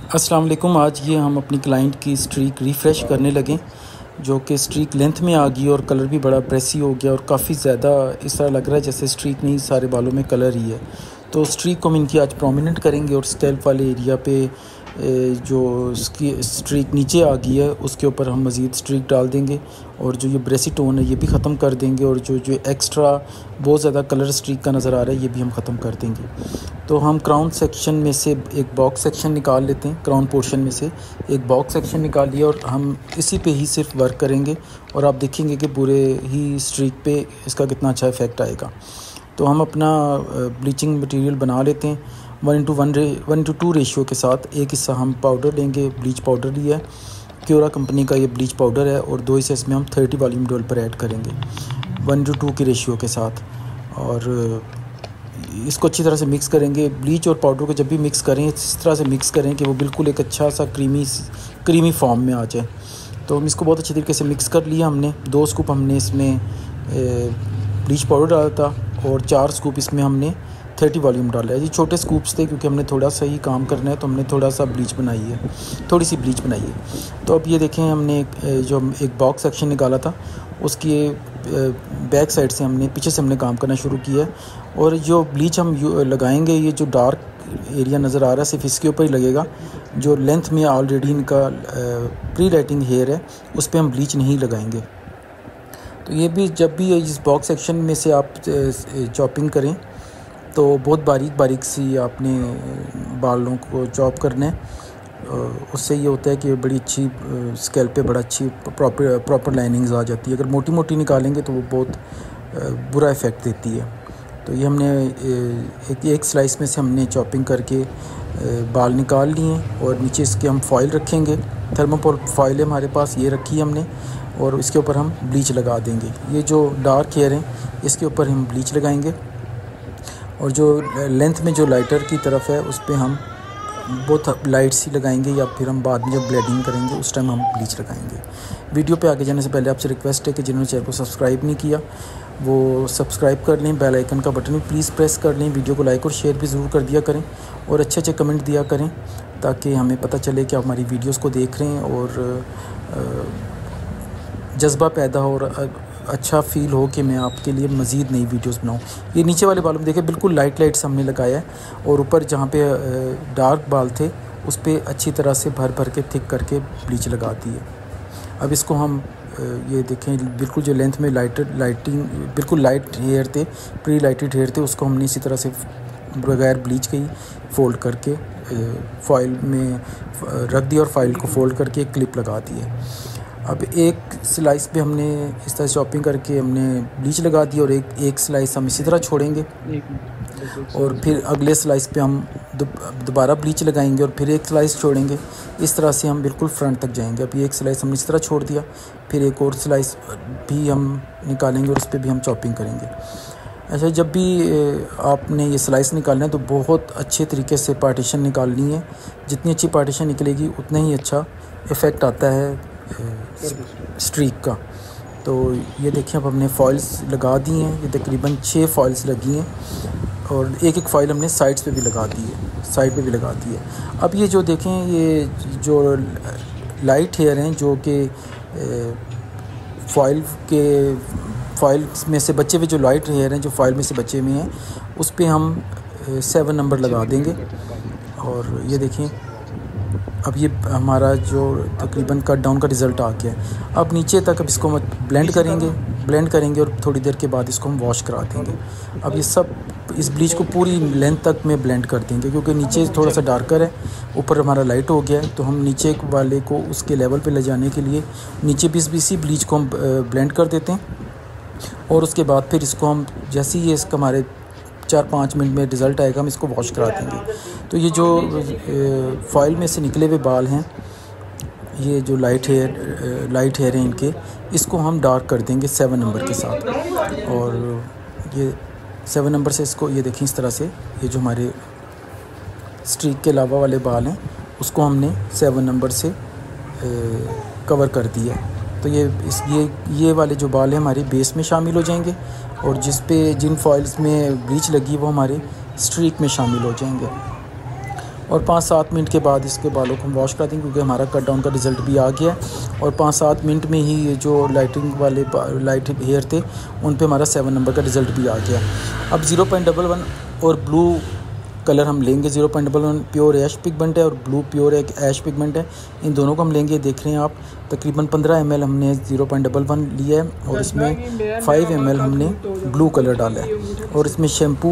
अस्सलाम वालेकुम। आज ये हम अपनी क्लाइंट की स्ट्रीक रिफ़्रेश करने लगे, जो कि स्ट्रीक लेंथ में आ गई और कलर भी बड़ा प्रेसी हो गया और काफ़ी ज़्यादा इस तरह लग रहा है जैसे स्ट्रीक नहीं, सारे बालों में कलर ही है। तो स्ट्रीक को हम इनकी आज प्रोमिनेंट करेंगे और स्कैल्प वाले एरिया पे जो उसकी स्ट्रीक नीचे आ गई है उसके ऊपर हम मज़ीद स्ट्रीक डाल देंगे और जो ये ब्रेसी टोन है ये भी ख़त्म कर देंगे और जो जो एक्स्ट्रा बहुत ज़्यादा कलर स्ट्रीक का नज़र आ रहा है ये भी हम ख़त्म कर देंगे। तो हम क्राउन सेक्शन में से एक बॉक्स सेक्शन निकाल लेते हैं, क्राउन पोर्शन में से एक बॉक्स सेक्शन निकाल लिया और हम इसी पे ही सिर्फ वर्क करेंगे और आप देखेंगे कि पूरे ही स्ट्रीक पे इसका कितना अच्छा इफ़ेक्ट आएगा। तो हम अपना ब्लीचिंग मटेरियल बना लेते हैं 1:2 रेशियो के साथ। एक हिस्सा हम पाउडर लेंगे, ब्लीच पाउडर लिया है, क्योरा कंपनी का ये ब्लीच पाउडर है और 2 हिस्से इसमें हम 30 वॉल्यूम डेवलपर ऐड करेंगे 1:2 की रेशियो के साथ और इसको अच्छी तरह से मिक्स करेंगे। ब्लीच और पाउडर को जब भी मिक्स करें इस तरह से मिक्स करें कि वो बिल्कुल एक अच्छा सा क्रीमी फॉर्म में आ जाए। तो हम इसको बहुत अच्छी तरीके से मिक्स कर लिया हमने। 2 स्कूप हमने इसमें ब्लीच पाउडर डाला था और 4 स्कूप इसमें हमने 30 वॉल्यूम डाला है। ये छोटे स्कूप्स थे क्योंकि हमने थोड़ा सा ही काम करना है तो हमने थोड़ा सा ब्लीच बनाई है, थोड़ी सी ब्लीच बनाई है। तो अब ये देखें हमने जो एक बॉक्स सेक्शन निकाला था उसकी बैक साइड से हमने पीछे से हमने काम करना शुरू किया है और जो ब्लीच हम लगाएंगे ये जो डार्क एरिया नज़र आ रहा है सिर्फ इसके ऊपर ही लगेगा। जो लेंथ में ऑलरेडी इनका प्री लाइटिंग हेयर है उस पर हम ब्लीच नहीं लगाएंगे। तो ये भी जब भी इस बॉक्स सेक्शन में से आप चॉपिंग करें तो बहुत बारीक सी आपने बालों को चॉप करना है। उससे ये होता है कि बड़ी अच्छी स्कैल्प पे बड़ा अच्छी प्रॉपर लाइनिंग्स आ जाती है। अगर मोटी निकालेंगे तो वो बहुत बुरा इफ़ेक्ट देती है। तो ये हमने एक स्लाइस में से हमने चॉपिंग करके बाल निकाल लिए और नीचे इसके हम फॉइल रखेंगे। थर्मोकोल फॉइल है हमारे पास, ये रखी है हमने और इसके ऊपर हम ब्लीच लगा देंगे। ये जो डार्क हेयर हैं इसके ऊपर हम ब्लीच लगाएंगे और जो लेंथ में जो लाइटर की तरफ है उस पर हम बहुत लाइट सी लगाएंगे या फिर हम बाद में जब ब्लेडिंग करेंगे उस टाइम हम ब्लीच लगाएंगे। वीडियो पे आगे जाने से पहले आपसे रिक्वेस्ट है कि जिन्होंने चैनल को सब्सक्राइब नहीं किया वो सब्सक्राइब कर लें, बेल आइकन का बटन भी प्लीज़ प्रेस कर लें, वीडियो को लाइक और शेयर भी ज़रूर कर दिया करें और अच्छे कमेंट दिया करें ताकि हमें पता चले कि आप हमारी वीडियोज़ को देख रहे हैं और जज्बा पैदा हो और अच्छा फ़ील हो कि मैं आपके लिए मज़ीद नई वीडियोस बनाऊं। ये नीचे वाले बालों में देखें बिल्कुल लाइट से हमने लगाया है और ऊपर जहाँ पे डार्क बाल थे उस पर अच्छी तरह से भर के थिक करके ब्लीच लगा दी है। अब इसको हम ये देखें बिल्कुल जो लेंथ में लाइटिंग बिल्कुल लाइट हेयर थे, प्री लाइटेड हेयर थे, उसको हमने इसी तरह से बगैर ब्लीच के ही फोल्ड करके फॉइल में रख दिया और फाइल को फोल्ड करके एक क्लिप लगा दी है। अब एक स्लाइस पे हमने इस तरह चॉपिंग करके हमने ब्लीच लगा दी और एक स्लाइस हम इसी तरह छोड़ेंगे और फिर अगले स्लाइस पे हम दोबारा ब्लीच लगाएंगे और फिर एक स्लाइस छोड़ेंगे। इस तरह से हम बिल्कुल फ्रंट तक जाएंगे। अब ये एक स्लाइस हमने इस तरह छोड़ दिया, फिर एक और स्लाइस भी हम निकालेंगे और उस पर भी हम चॉपिंग करेंगे। अच्छा, जब भी आपने ये स्लाइस निकालना है तो बहुत अच्छे तरीके से पार्टीशन निकालनी है। जितनी अच्छी पार्टीशन निकलेगी उतना ही अच्छा इफ़ेक्ट आता है स्ट्रीक का। तो ये देखिए अब हमने फॉइल्स लगा दी हैं, ये तकरीबन 6 फॉइल्स लगी हैं और एक फॉइल हमने साइड्स पे भी लगा दी है, साइड पे भी लगा दी है। अब ये जो देखें ये जो लाइट हेयर हैं जो कि फॉइल में से बचे हुए जो लाइट हेयर हैं जो फॉइल में से बचे हुए हैं उस पर हम 7 नंबर लगा देंगे और ये देखें अब ये हमारा जो तकरीबन कट डाउन का रिज़ल्ट आ गया है। अब नीचे तक अब इसको हम ब्लेंड करेंगे और थोड़ी देर के बाद इसको हम वॉश करा देंगे। अब ये सब इस ब्लीच को पूरी लेंथ तक में ब्लेंड कर देंगे क्योंकि नीचे थोड़ा सा डार्कर है, ऊपर हमारा लाइट हो गया है। तो हम नीचे वाले को उसके लेवल पे ले जाने के लिए नीचे भी इसी ब्लीच को हम ब्लेंड कर देते हैं और उसके बाद फिर इसको हम जैसे ही इसका हमारे 4-5 मिनट में रिज़ल्ट आएगा हम इसको वॉश करा देंगे। तो ये जो फॉइल में से निकले हुए बाल हैं ये जो लाइट हेयर हैं इनके, इसको हम डार्क कर देंगे 7 नंबर के साथ और ये 7 नंबर से इसको ये देखें इस तरह से ये जो हमारे स्ट्रीक के अलावा वाले बाल हैं उसको हमने 7 नंबर से कवर कर दिया। तो ये वाले जो बाल हैं हमारे बेस में शामिल हो जाएंगे और जिन फॉइल्स में ब्लीच लगी वो हमारे स्ट्रीक में शामिल हो जाएंगे। और 5-7 मिनट के बाद इसके बालों को हम वॉश कर देंगे, क्योंकि हमारा कट डाउन का रिज़ल्ट भी आ गया है। और 5-7 मिनट में ही ये जो लाइटिंग वाले लाइट हेयर थे उन पे हमारा 7 नंबर का रिज़ल्ट भी आ गया। अब 0.11 और ब्लू कलर हम लेंगे। 0.11 प्योर ऐश पिगमेंट है और ब्लू प्योर एक ऐश पिगमेंट है। इन दोनों को हम लेंगे। देख रहे हैं आप, तकरीबन 15 ml हमने 0.11 लिया है और इसमें 5 ml हमने ब्लू कलर डाला है। और इसमें शैम्पू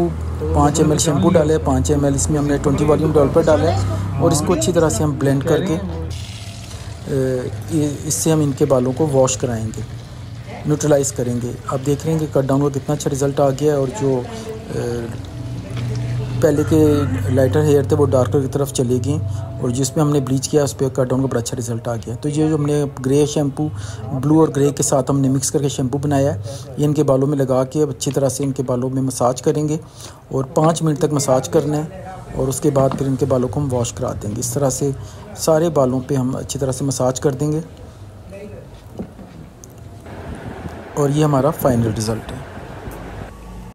5 ml शैम्पू डाला है, 5 ml इसमें हमने 20 वॉल्यूम डेवलपर डाला है। और इसको अच्छी तरह से हम ब्लेंड करके इससे हम इनके बालों को वॉश कराएंगे, न्यूट्रलाइज़ करेंगे। आप देख रहे हैं कि कट डाउन का कितना अच्छा रिज़ल्ट आ गया है और जो पहले के लाइटर हेयर थे वो डार्कर की तरफ चले गए और जिसमें हमने ब्लीच किया उस पर कट डाउन का बड़ा अच्छा रिज़ल्ट आ गया। तो ये जो हमने ग्रे शैम्पू ब्लू और ग्रे के साथ हमने मिक्स करके शैम्पू बनाया है, ये इनके बालों में लगा के अच्छी तरह से इनके बालों में मसाज करेंगे और 5 मिनट तक मसाज करना है। और उसके बाद फिर इनके बालों को हम वॉश करा देंगे। इस तरह से सारे बालों पर हम अच्छी तरह से मसाज कर देंगे और ये हमारा फाइनल रिज़ल्ट है।